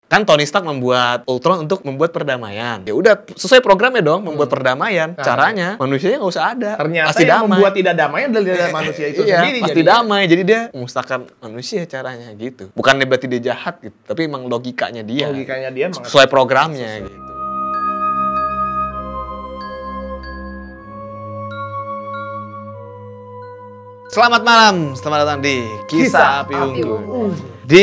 Kan Tony Stark membuat Ultron untuk membuat perdamaian. Ya udah sesuai programnya dong, membuat perdamaian. Caranya manusianya nggak usah ada. Ternyata pasti yang damai. membuat tidak damai adalah manusia itu Iya, sendiri. pasti jadinya. damai. Jadi dia memusnahkan manusia caranya gitu. Bukannya berarti dia jahat gitu, tapi emang logikanya dia. Logikanya dia Sesuai programnya gitu. Selamat malam, selamat datang di Kisah Api Unggun. Di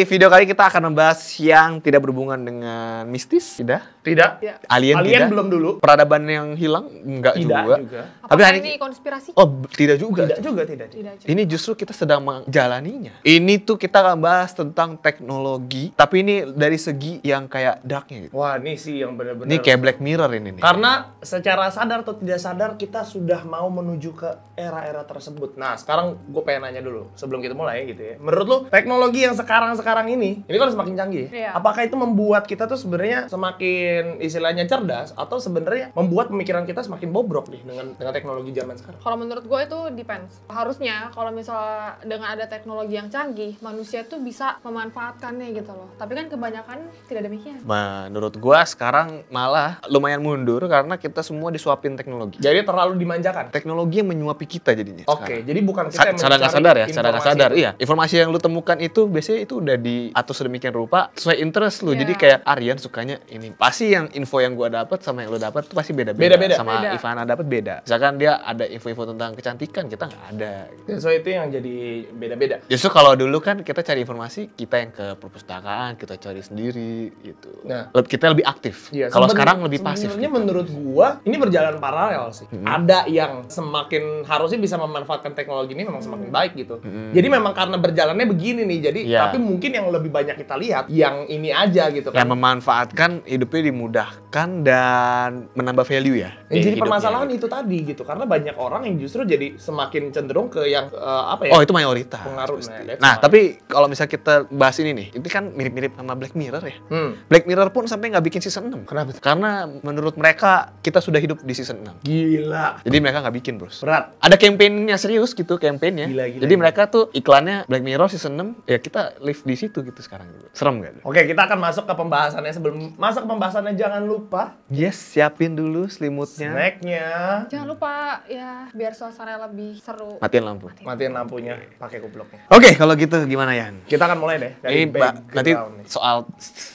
video kali kita akan membahas yang tidak berhubungan dengan mistis, tidak? Tidak. Alien tidak? Belum dulu. Peradaban yang hilang? Enggak Tidak juga. Apakah Tapi hari ini konspirasi? Oh, tidak juga. Tidak juga, tidak. Ini justru kita sedang menjalaninya. Ini tuh kita akan bahas tentang teknologi, tapi ini dari segi yang kayak darknya gitu. Wah, ini sih yang benar-benar. Ini kayak Black Mirror ini nih. Karena secara sadar atau tidak sadar kita sudah mau menuju ke era-era tersebut. Nah, sekarang gue pengen nanya dulu sebelum kita mulai gitu ya. Menurut lu teknologi yang sekarang ini kan semakin canggih. Iya. Apakah itu membuat kita tuh sebenarnya semakin istilahnya cerdas atau sebenarnya membuat pemikiran kita semakin bobrok nih dengan teknologi zaman sekarang? Kalau menurut gue itu depends. Harusnya kalau misalnya dengan ada teknologi yang canggih, manusia tuh bisa memanfaatkannya gitu loh. Tapi kan kebanyakan tidak demikian. Menurut gua sekarang malah lumayan mundur karena kita semua disuapin teknologi. Jadi terlalu dimanjakan. Teknologi yang menyuapi kita jadinya. Oke, jadi bukan kita yang Secara nggak mencari sadar ya, secara nggak informasi sadar. itu. Iya, informasi yang lu temukan itu biasanya itu udah diatur sedemikian rupa sesuai interest lu. Iya. Jadi kayak Aryan sukanya ini. Pasti yang info yang gua dapat sama yang lu dapat itu pasti beda-beda. Beda-beda. Sama Beda. Ivana dapat beda. Misalkan dia ada info-info tentang kecantikan, kita nggak ada. Gitu. So itu yang jadi beda-beda. Justru kalau dulu kan kita cari informasi, kita yang ke perpustakaan, kita cari sendiri gitu. Nah. Kita lebih aktif. Iya, Kalau sekarang lebih pasif. Sebenarnya gitu. menurut gua ini berjalan paralel sih. Ada yang semakin harusnya bisa memanfaatkan teknologi ini memang semakin baik gitu. Jadi memang karena berjalannya begini nih. Jadi Iya. tapi mungkin yang lebih banyak kita lihat yang ini aja gitu kan. Yang memanfaatkan hidupnya dimudahkan dan menambah value ya. Yang jadi hidupnya. permasalahan itu tadi gitu. Karena banyak orang yang justru jadi semakin cenderung ke yang apa ya? Oh, itu mayoritas. Pengaruh. pasti. Nah, that's Nah, why. tapi kalau misalnya kita bahas ini nih, ini kan mirip-mirip sama Black Mirror ya. Black Mirror pun sampai nggak bikin season 6. Kenapa? Karena menurut mereka kita sudah hidup di season 6. Gila. Jadi mereka nggak bikin, bros. Berat. Ada campaign-nya serius gitu, campaign-nya. Gila, Jadi mereka tuh iklannya Black Mirror season 6, ya kita live di situ gitu sekarang gitu. Serem gak? Oke, kita akan masuk ke pembahasannya. Sebelum masuk ke pembahasannya jangan lupa Yes, siapin dulu selimutnya. snacknya. Jangan lupa ya biar suasana lebih seru. Matiin lampu. Matiin lampunya, pakai kupluknya. Oke, kalau gitu gimana Yan? Kita akan mulai deh dari Ini nanti background nih. soal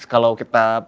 kalau kita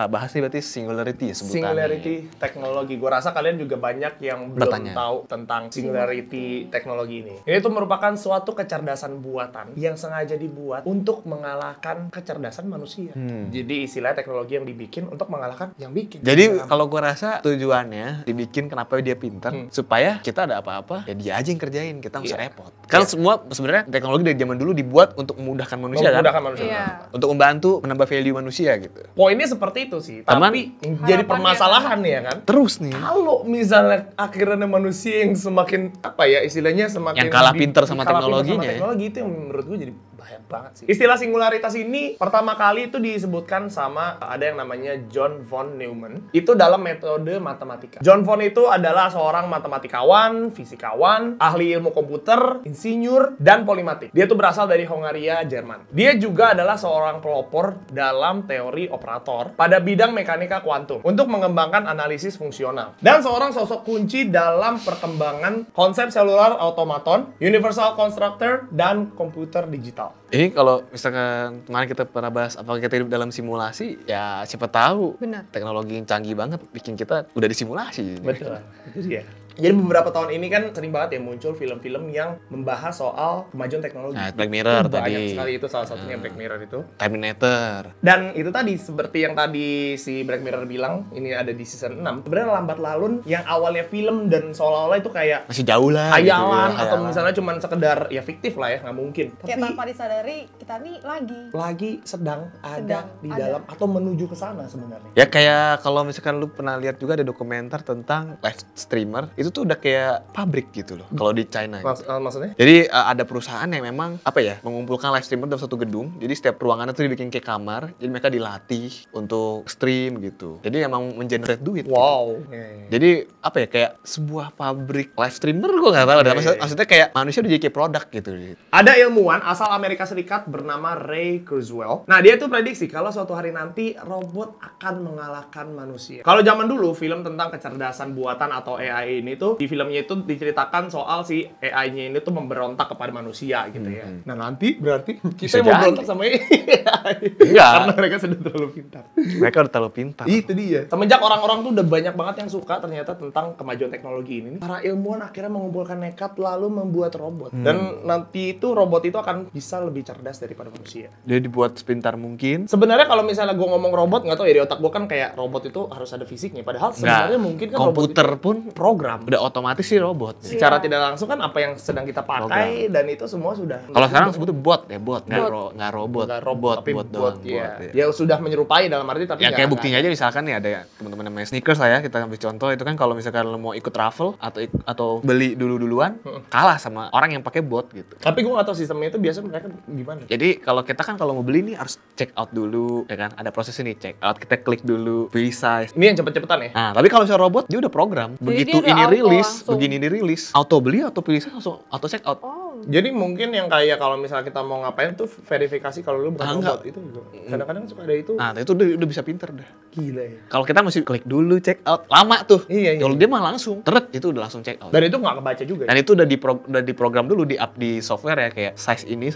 bahas nih berarti singularity ya sebutannya. Singularity teknologi. Gua rasa kalian juga banyak yang belum Bertanya. tahu tentang singularity teknologi ini. Ini tuh merupakan suatu kecerdasan buatan yang sengaja dibuat untuk mengalahkan kecerdasan manusia. Jadi istilah teknologi yang dibikin untuk mengalahkan yang bikin. Jadi kalau gua rasa tujuannya dibikin kenapa dia pintar supaya kita ada apa-apa ya dia aja yang kerjain, kita nggak usah Iya. repot. Kan semua sebenarnya teknologi dari zaman dulu dibuat untuk memudahkan manusia kan, memudahkan manusia. Iya. untuk membantu menambah value manusia gitu. Poinnya seperti itu sih. Teman, Tapi yang jadi harapannya permasalahan ya kan. Terus nih Kalau misalnya akhirnya manusia yang semakin apa ya istilahnya semakin Yang kalah pinter sama kalah pinter teknologinya ya. teknologi itu yang menurut gue jadi bahaya banget sih. Istilah singularitas ini pertama kali itu disebutkan sama ada yang namanya John von Neumann. Itu dalam metode matematika. John von itu adalah seorang matematikawan, fisikawan, ahli ilmu komputer, insinyur, dan polimatik. Dia tuh berasal dari Hongaria, Jerman. Dia juga adalah seorang pelopor dalam teori operator pada bidang mekanika kuantum untuk mengembangkan analisis fungsional. Dan seorang sosok kunci dalam perkembangan konsep selular automaton, universal constructor, dan komputer digital. ini kalau misalkan kemarin kita pernah bahas apakah kita hidup dalam simulasi, ya siapa tahu Benar. teknologi yang canggih banget bikin kita udah disimulasi. Betul, itu dia. Jadi beberapa tahun ini kan sering banget ya muncul film-film yang membahas soal kemajuan teknologi. Nah, Black Mirror Itu banyak tadi. sekali, itu salah satunya Black Mirror itu. Terminator. Dan itu tadi, seperti yang tadi si Black Mirror bilang, ini ada di season 6. Sebenarnya lambat laun yang awalnya film dan seolah-olah itu kayak Masih jauh lah. hayalan gitu ya, atau hayalan. misalnya cuma sekedar ya fiktif lah ya, nggak mungkin. Kayak Tapi tanpa disadari kita nih lagi sedang ada Sedang di ada. dalam atau menuju ke sana sebenarnya. Ya kayak kalau misalkan lu pernah lihat juga ada dokumenter tentang live streamer, itu itu tuh udah kayak pabrik gitu loh kalau di China. Maksudnya? Jadi ada perusahaan yang memang mengumpulkan live streamer dalam satu gedung. Jadi setiap ruangannya tuh dibikin kayak kamar. Jadi mereka dilatih untuk stream gitu. Jadi emang mengenerate duit. Wow. Gitu. Jadi kayak sebuah pabrik live streamer gue nggak tahu. Maksudnya kayak manusia udah jadi kayak produk gitu. Ada ilmuwan asal Amerika Serikat bernama Ray Kurzweil. Nah, dia tuh prediksi kalau suatu hari nanti robot akan mengalahkan manusia. Kalau zaman dulu film tentang kecerdasan buatan atau AI ini tuh di filmnya itu diceritakan soal si AI-nya ini tuh memberontak kepada manusia gitu ya. Nah, nanti berarti kita mau berontak sama AI. Enggak. Karena mereka sudah terlalu pintar. Mereka udah terlalu pintar. Itu dia. Semenjak orang-orang tuh udah banyak banget yang suka ternyata tentang kemajuan teknologi ini. Para ilmuwan akhirnya mengumpulkan nekat lalu membuat robot. Dan nanti itu robot itu akan bisa lebih cerdas daripada manusia. Dia dibuat sepintar mungkin. Sebenarnya kalau misalnya gue ngomong robot, nggak tahu ya, di otak gue kan kayak robot itu harus ada fisiknya. Padahal sebenarnya mungkin kan komputer robot itu pun program. udah otomatis sih robot. Secara tidak langsung kan apa yang sedang kita pakai dan itu semua sudah. Kalau sekarang sebutnya bot ya, bot. Nggak robot. Nggak robot, tapi bot doang. Ya sudah menyerupai dalam arti tapi ya kayak buktinya aja misalkan nih ada teman-teman namanya sneakers lah ya, kita ambil contoh itu kan kalau misalkan lo mau ikut travel atau beli duluan kalah sama orang yang pakai bot gitu. Tapi gue nggak tahu sistemnya itu biasa mereka gimana. Jadi kalau kita kan kalau mau beli nih harus check out dulu ya kan, ada proses ini check out, kita klik dulu pilih size. Ini yang cepet-cepetan ya. Nah, tapi kalau misalnya robot dia udah program. Begitu ini rilis, begini dirilis, auto beli atau pilih size langsung auto check out. Jadi mungkin yang kayak kalau misalnya kita mau ngapain tuh verifikasi kalau lu bukan robot itu juga. Kadang-kadang suka ada itu. Nah, itu udah bisa pinter dah. Gila ya. Kalau kita mesti klik dulu check out, lama tuh. Iya. Kalau dia mah langsung, itu udah langsung check out. Dan itu nggak kebaca juga. Dan itu udah diprogram dulu di up di software ya, kayak size ini.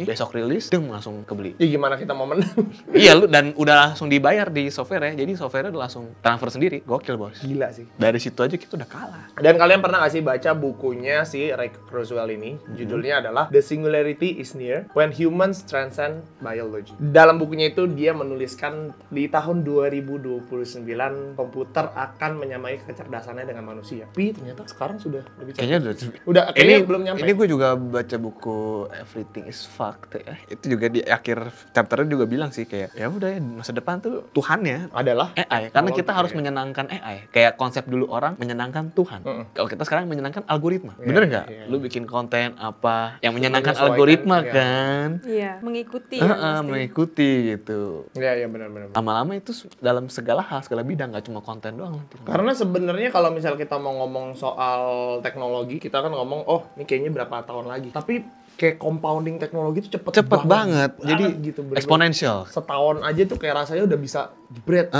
Besok rilis, langsung kebeli. Ya gimana kita mau menang? Iya, dan udah langsung dibayar di software ya. Jadi software udah langsung transfer sendiri. Gokil, Bos. Gila sih. Dari situ aja kita udah kalah. Dan kalian pernah nggak sih baca bukunya si Ray Kurzweil ini? Judulnya adalah The Singularity is Near When Humans Transcend Biology. Dalam bukunya itu dia menuliskan di tahun 2029 komputer akan menyamai kecerdasannya dengan manusia. Tapi ternyata sekarang sudah lebih cerdas. Kayaknya belum nyampe. Ini gue juga baca buku Everything is Fucked ya. Itu juga di akhir chapternya juga bilang sih kayak ya udah ya masa depan tuh Tuhannya adalah AI. Karena kita harus menyenangkan AI. Kayak konsep dulu orang menyenangkan Tuhan. Kalau kita sekarang menyenangkan algoritma. Bener nggak? Lu bikin konten apa yang menyenangkan algoritma kan? Iya, mengikuti. Mengikuti gitu. Iya benar. Lama-lama itu dalam segala hal, segala bidang, nggak cuma konten doang. Karena sebenarnya kalau misal kita mau ngomong soal teknologi, kita kan ngomong, oh ini kayaknya berapa tahun lagi. Tapi kayak compounding teknologi itu cepet banget. Jadi gitu, eksponensial. Setahun aja tuh kayak rasanya udah bisa jebret.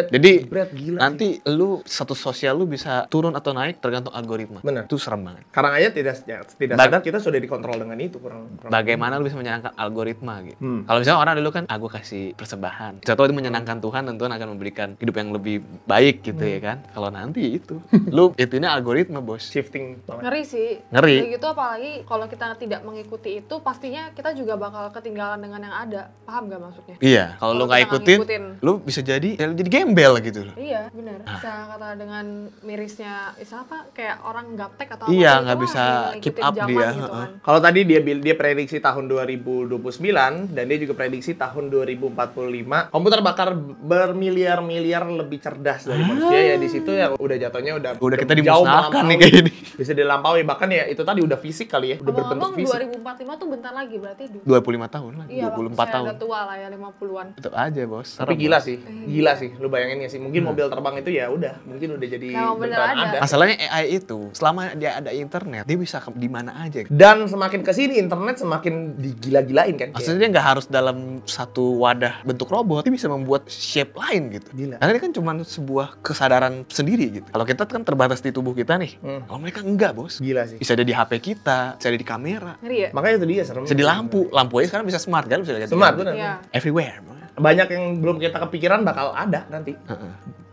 Jadi gila. Nanti lu status sosial lu bisa turun atau naik tergantung algoritma. Benar. Itu serem banget. Karena aja tidak sadar kita sudah dikontrol dengan itu kurang. Bagaimana lu bisa menyenangkan algoritma gitu. Kalau misalnya orang dulu kan aku kasih persembahan. Contoh itu menyenangkan Tuhan dan Tuhan akan memberikan hidup yang lebih baik gitu ya kan. Kalau nanti itu lu ini algoritma, Bos. Shifting banget. Ngeri sih. Ngeri. Kayak gitu apalagi kalau kita tidak mengikuti itu pastinya kita juga bakal ketinggalan dengan yang ada. Paham gak maksudnya? Iya, kalau lu nggak ikutin, lu bisa jadi gembel gitu loh. Iya, benar. Bisa kata dengan mirisnya apa kayak orang gaptek atau iya, apa nggak bisa keep up dia. Gitu kan. Kalau tadi dia prediksi tahun 2029 dan dia juga prediksi tahun 2045 komputer bakal bermiliar-miliar lebih cerdas dari manusia ya. Di situ ya udah jatuhnya udah kita dimusnahkan nih kayak ini. Bisa dilampaui, bahkan ya itu tadi udah fisik kali ya, udah berbentuk fisik. 2045 tuh bentar lagi berarti 25 tahun lagi, iya, 24 tahun. Udah tua lah ya, 50-an. Tetap aja, Bos. Tapi gila sih. Gila sih. Lu bayangin ya sih, mungkin mobil terbang itu ya udah, mungkin udah jadi beneran ada. Masalahnya AI itu selama dia ada internet, dia bisa di mana aja. Dan semakin kesini internet semakin digila-gilain kan. Maksudnya dia nggak harus dalam satu wadah bentuk robot, dia bisa membuat shape lain gitu. Gila. Karena ini kan cuma sebuah kesadaran sendiri gitu. Kalau kita kan terbatas di tubuh kita nih. Kalau mereka enggak, Bos. Gila sih. Bisa ada di HP kita, bisa ada di kamera. Ngeri ya? Makanya itu dia serem. Bisa di lampu aja sekarang bisa smart kan, bisa lihat. Smart benar. Iya. Everywhere. Banyak yang belum kita kepikiran bakal ada nanti.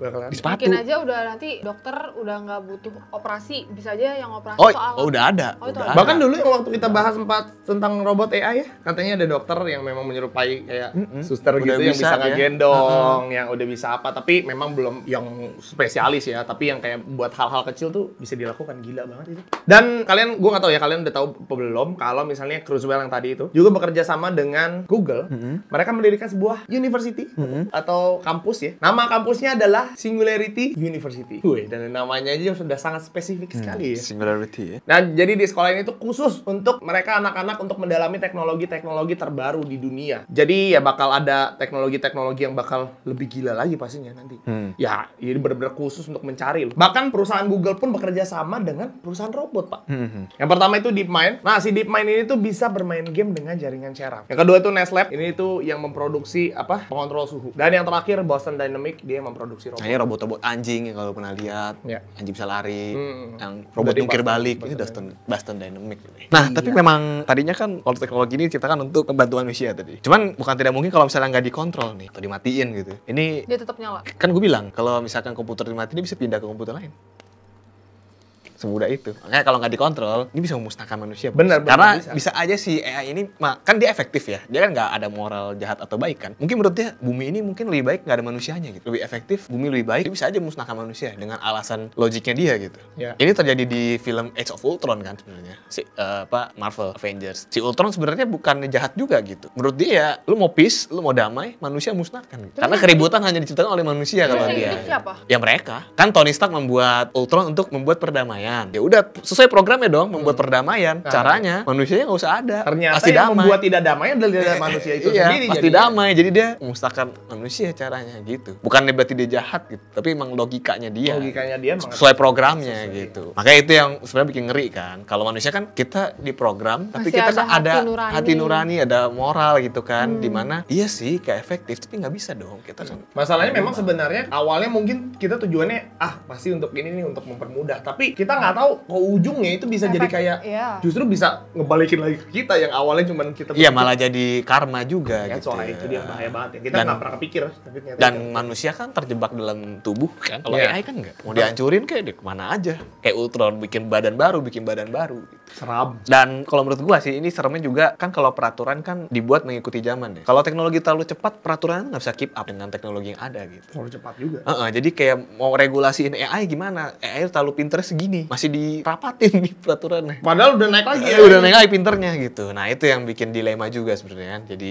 Di sepatu. Mungkin aja udah nanti dokter udah nggak butuh operasi, bisa aja yang operasi soal. Udah ada. Itu Udah ada. Bahkan dulu yang waktu kita bahas sempat tentang robot AI ya, katanya ada dokter yang memang menyerupai kayak suster Udah gitu yang bisa ya. ngegendong, yang udah bisa apa, tapi memang belum yang spesialis ya, tapi yang kayak buat hal-hal kecil tuh bisa dilakukan. Gila banget itu. Dan kalian, gua nggak tahu ya kalian udah tahu apa belum, kalau misalnya Kurzweil yang tadi itu juga bekerja sama dengan Google, mereka mendirikan sebuah university atau kampus ya. Nama kampusnya adalah adalah Singularity University. Wih, dan namanya aja sudah sangat spesifik sekali ya. Singularity ya. Nah, jadi di sekolah ini tuh khusus untuk mereka anak-anak untuk mendalami teknologi-teknologi terbaru di dunia. Jadi ya bakal ada teknologi-teknologi yang bakal lebih gila lagi pastinya nanti. Ya, ini benar-benar khusus untuk mencari loh. Bahkan perusahaan Google pun bekerja sama dengan perusahaan robot, Pak. Yang pertama itu DeepMind. Nah, si DeepMind ini tuh bisa bermain game dengan jaringan syaraf. Yang kedua itu Nestlab. Ini tuh yang memproduksi pengontrol suhu. Dan yang terakhir Boston Dynamics, dia yang memproduksi robot. Nah, ini robot-robot anjing yang kalau pernah lihat, Ya. anjing bisa lari, yang Udah robot di jungkir Boston, balik, ini Boston Dynamics. Nah, tapi Iya. memang tadinya kan kalau teknologi ini diciptakan untuk membantu manusia tadi. Cuman bukan tidak mungkin kalau misalnya nggak dikontrol nih, atau dimatiin gitu. Ini Dia tetap nyala. kan gue bilang, kalau misalkan komputer dimatiin, dia bisa pindah ke komputer lain. Semudah itu. Makanya kalau nggak dikontrol, ini bisa memusnahkan manusia. Bos. Benar, Karena bisa. bisa aja si AI ini, kan dia efektif ya. Dia kan nggak ada moral jahat atau baik kan. Mungkin menurut dia, bumi ini mungkin lebih baik nggak ada manusianya gitu. Lebih efektif, bumi lebih baik, dia bisa aja memusnahkan manusia dengan alasan logiknya dia gitu. Ya. Ini terjadi di film Age of Ultron kan sebenarnya. Marvel Avengers. Si Ultron sebenarnya bukan jahat juga gitu. Menurut dia, lu mau peace, lu mau damai, manusia musnahkan gitu. Karena keributan hanya diciptakan oleh manusia kalau Terus yang dia. hidup siapa? Ya mereka. Kan Tony Stark membuat Ultron untuk membuat perdamaian. Ya udah sesuai programnya dong, membuat perdamaian. Caranya manusianya nggak usah ada. Ternyata pasti yang damai. membuat tidak damai adalah manusia itu Iya, sendiri. pasti jadinya. damai. Jadi dia memusnahkan manusia caranya gitu. Bukan berarti dia jahat gitu, tapi emang logikanya dia. Logikanya dia mengerti. Sesuai programnya gitu. Makanya itu yang sebenarnya bikin ngeri kan. Kalau manusia kan kita diprogram, tapi Masih kita ada kan ada hati nurani. hati nurani, ada moral gitu kan. Dimana iya sih kayak efektif, tapi nggak bisa dong kita kan. Masalahnya memang sebenarnya awalnya mungkin kita tujuannya pasti untuk ini nih untuk mempermudah. Tapi kita nggak tahu ke ujungnya itu bisa jadi kayak iya. justru bisa ngebalikin lagi ke kita yang awalnya cuman kita Iya malah jadi karma juga ya, gitu. soal itu dia bahaya banget ya. Kita Dan- nggak pernah kepikir tapi ternyata Dan itu. manusia kan terjebak dalam tubuh kan. Kalau Iya. AI kan enggak. Mau dihancurin kayak dia kemana aja. Kayak Ultron bikin badan baru gitu. seram. Dan kalau menurut gua sih ini seremnya juga kan kalau peraturan kan dibuat mengikuti zaman ya. Kalau teknologi terlalu cepat, peraturan nggak bisa keep up dengan teknologi yang ada gitu. Terlalu cepat juga. Jadi kayak mau regulasiin AI gimana? AI terlalu pinter segini, masih dirapatin nih peraturannya. Padahal udah naik lagi ya. Udah naik lagi pinternya gitu. Nah itu yang bikin dilema juga sebenarnya kan. Jadi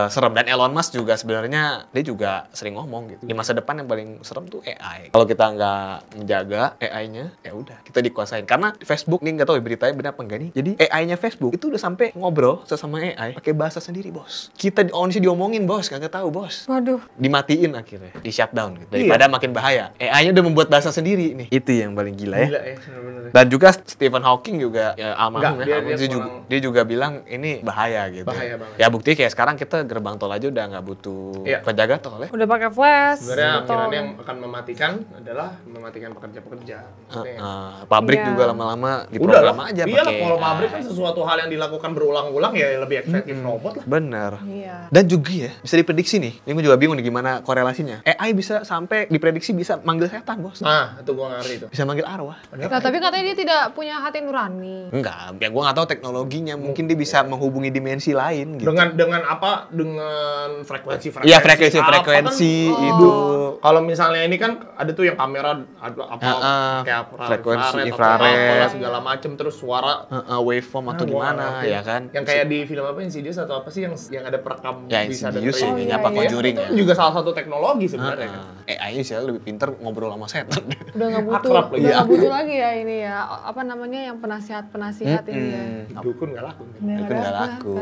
serem. Dan Elon Musk juga sebenarnya dia juga sering ngomong gitu. Di masa depan yang paling serem tuh AI. Kalau kita nggak menjaga AI-nya, ya udah kita dikuasain. Karena di Facebook nih nggak tahu ya beritanya benar apa enggak nih. Jadi AI-nya Facebook itu udah sampai ngobrol sesama AI pakai bahasa sendiri bos. Kita di diomongin bos, kagak tahu bos. Waduh. Dimatiin akhirnya, di shutdown gitu. Daripada makin bahaya. AI-nya udah membuat bahasa sendiri nih. Itu yang paling gila ya. Gila ya, bener-bener. Dan juga Stephen Hawking juga ya almarhum Enggak, ya, dia dia juga bilang ini bahaya gitu. Bahaya banget. Ya buktinya kayak sekarang kita gerbang tol aja udah nggak butuh Iya. penjaga tol ya. Udah pakai flash. Sebenarnya gitu. akhirnya yang akan mematikan adalah mematikan pekerja-pekerja. Maksudnya, Pabrik Iya. juga lama-lama udah diprogram lah. aja Iya lah, pakai kalau pabrik AI. kan sesuatu hal yang dilakukan berulang-ulang ya lebih efektif robot lah. Bener. Iya. Dan juga ya, bisa diprediksi nih. Ini gue juga bingung nih gimana korelasinya. AI bisa sampai diprediksi bisa manggil setan, bos. Nah, itu gua ngerti itu. Bisa manggil arwah. Nah, tapi katanya dia tidak punya hati nurani. Enggak, ya gue nggak tahu teknologinya. Mungkin dia bisa menghubungi dimensi lain gitu. Dengan apa? Dengan frekuensi. Iya, frekuensi itu. Kalau misalnya ini kan ada tuh yang kamera ada apa kayak frekuensi infrared, infrared. apalah segala macem terus suara Waveform atau gua gimana ngerti. ya kan. Yang kayak di film apa Insidious atau apa sih yang ada perekam Ya bisa Insidious dengerin. ya, ini iya, apa iya. Conjuring Itu ya. juga salah satu teknologi sebenarnya kan. AI sih lebih pinter ngobrol sama setan. Udah nggak butuh, Akrab lagi. udah nggak butuh lagi ya ini ya. Apa namanya yang penasihat ini ya. Dukun nggak laku. Itu nggak laku.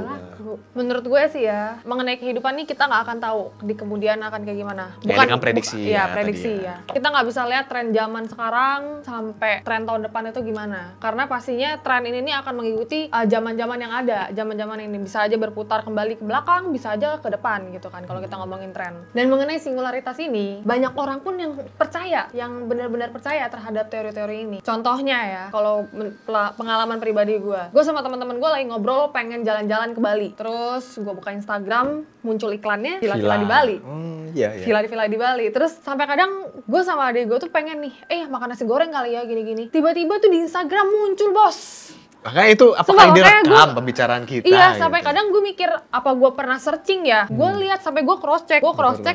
Menurut gue sih ya, mengenai kehidupan nih kita nggak akan tahu di kemudian akan kayak gimana. Ya, ini kan prediksi Iya, ya prediksi tadi ya. Kita nggak bisa lihat tren zaman sekarang sampai tren tahun depan itu gimana. Karena pastinya tren ini nih akan mengikuti zaman-zaman yang ada. Zaman-zaman ini bisa aja berputar kembali ke belakang, bisa aja ke depan gitu kan kalau kita ngomongin tren. Dan mengenai singularitas ini, banyak orang pun yang percaya, yang benar-benar percaya terhadap teori-teori ini. Contohnya ya, kalau pengalaman pribadi gue sama teman-teman gue lagi ngobrol pengen jalan-jalan ke Bali. Terus gue buka Instagram, muncul iklannya villa-villa di Bali. Iya, iya. Villa di Bali. Terus sampai kadang gue sama adik gue tuh pengen nih, makan nasi goreng kali ya gini-gini. Tiba-tiba tuh di Instagram muncul bos. Makanya itu apakah direkam pembicaraan kita? Iya, sampai gitu. kadang gue mikir apa gue pernah searching ya. Gue lihat sampai gue cross check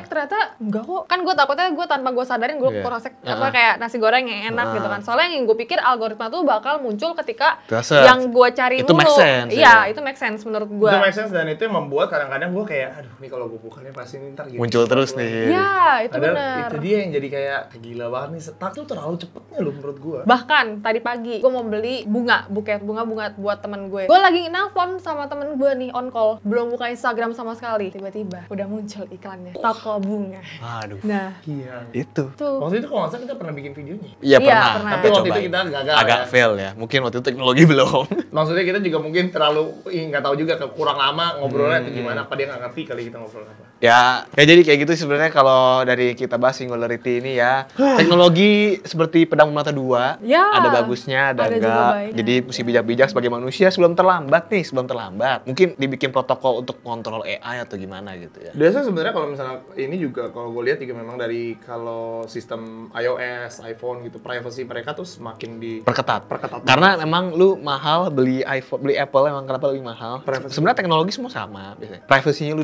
ternyata enggak kok. Kan gue takutnya gue tanpa gue sadarin gue cross check apa kayak nasi goreng yang enak gitu kan. Soalnya yang gue pikir algoritma tuh bakal muncul ketika yang gue cari itu dulu. Make sense, iya, itu make sense menurut gue. Itu make sense dan itu yang membuat kadang-kadang gue kayak aduh nih kalau gue bukannya pasti ntar gitu. Muncul terus nih. Iya, itu benar. Itu dia yang jadi kayak gila banget nih. Stuck tuh terlalu cepetnya loh menurut gue. Bahkan tadi pagi gue mau beli buket bunga buat temen gue. Gue lagi nelfon sama temen gue nih on call, belum buka Instagram sama sekali. Tiba-tiba udah muncul iklannya toko bunga. Aduh. Nah, Iya. Itu. Waktu itu kalau nggak salah kita pernah bikin videonya. Iya pernah. Tapi waktu itu kita gagal. Agak fail ya. Mungkin waktu itu teknologi belum. Maksudnya kita juga mungkin terlalu nggak tahu juga kurang lama ngobrolnya atau gimana. Apa dia nggak ngerti kali kita ngobrol apa. Ya jadi kayak gitu sebenarnya kalau dari kita bahas Singularity ini ya. Teknologi seperti pedang bermata dua. Ya, ada bagusnya, ada enggak. Jadi mesti bijak-bijak sebagai manusia sebelum terlambat. Mungkin dibikin protokol untuk kontrol AI atau gimana gitu ya. Biasanya sebenarnya kalau misalnya ini juga kalau gue lihat juga memang dari kalau sistem iOS, iPhone gitu, privacy mereka tuh semakin perketat. Karena memang lu mahal beli iPhone, beli Apple emang kenapa lebih mahal? Sebenarnya teknologi semua sama biasanya. Privasinya lu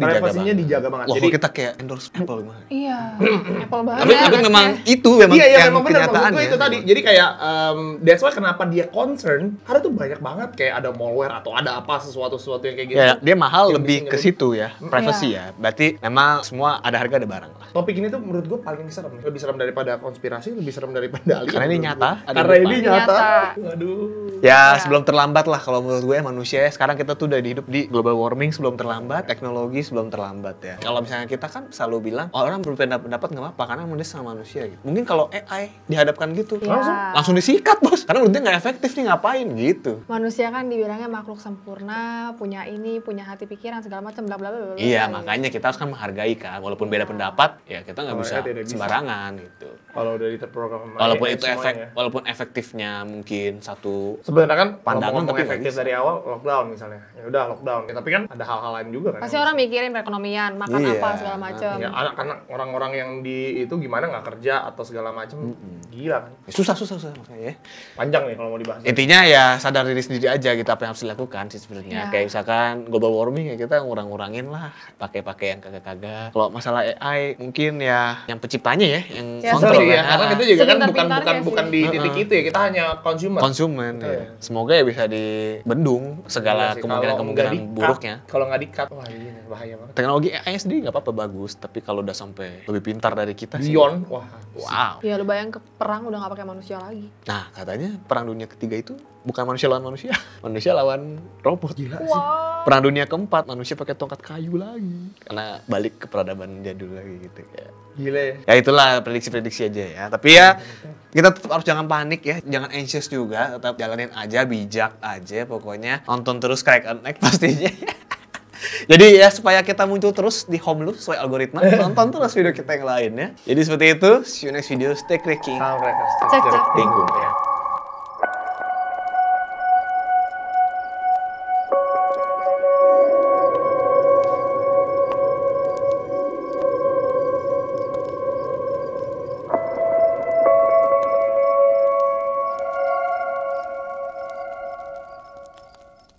dijaga banget. Loh, jadi kita kayak endorse Apple gimana? iya, Apple banget. Tapi memang itu memang iya, yang memang benar maksud kenyataannya. gue itu tadi. Jadi kayak that's why kenapa dia concern karena tuh banyak banget kayak ada malware atau ada apa sesuatu yang kayak gitu. Ya, dia mahal lebih ke situ ya, privacy ya. Berarti memang semua ada harga ada barang lah. Topik ini tuh menurut gue paling serem. Lebih serem daripada konspirasi, lebih serem daripada alien. Karena ini nyata. Karena ini nyata. Aduh. Ya, sebelum terlambat lah kalau menurut gue manusia ya. Sekarang kita tuh udah hidup di global warming sebelum terlambat, teknologi sebelum terlambat ya. Kalau misalnya kita kan selalu bilang orang berbeda pendapat nggak apa-apa karena emang dia sama manusia gitu. Mungkin kalau AI dihadapkan gitu langsung disikat bos. Karena menurut dia nggak efektif nih ngapain gitu. Manusia kan dibilangnya makhluk sempurna, punya hati pikiran segala macam bla bla bla. Iya, makanya kita harus kan menghargai kan. Walaupun beda pendapat, ya kita nggak bisa sembarangan gitu. Kalau udah terprogram Walaupun efektifnya mungkin satu sebenarnya kan pandangan tapi tapi efektif dari awal lockdown misalnya. Ya udah lockdown. Ya, tapi kan ada hal-hal lain juga kan. Pasti orang mikirin perekonomian, makan apa segala macam. Ya, anak-anak orang-orang yang di itu gimana nggak kerja atau segala macam. Gila kan. Susah makanya ya. Panjang nih kalau mau dibahas. Intinya ya sadar diri sendiri aja gitu apa yang harus dilakukan sih sebenarnya. Ya. Kayak misalkan global warming ya kita ngurangin lah pakai yang kagak-kagak. Kalau masalah AI mungkin ya yang penciptanya ya yang kontrol ya. Karena kita juga kan bukan di titik itu ya, kita hanya konsumen ya. Semoga ya bisa dibendung segala kemungkinan buruknya. Kalau nggak di-cut, wah ini bahaya banget. Teknologi AI sendiri nggak apa-apa bagus, tapi kalau udah sampai lebih pintar dari kita sih. Beyond, wah. Wow. Ya lu bayang ke perang udah nggak pakai manusia lagi. Nah katanya perang dunia ketiga itu bukan manusia lawan manusia, manusia lawan robot. Gila sih. Perang dunia keempat manusia pakai tongkat kayu lagi, karena balik ke peradaban jadul lagi gitu ya. Gila ya. Ya itulah prediksi-prediksi aja ya. Tapi ya kita tetap harus jangan panik ya, jangan anxious juga, tetap jalanin aja, bijak aja pokoknya. Nonton terus Crack and Egg pastinya. Jadi ya supaya kita muncul terus di home lu sesuai algoritma, tonton terus video kita yang lainnya. Jadi seperti itu, see you next video, stay cracking. Sampai Cek. Thank you.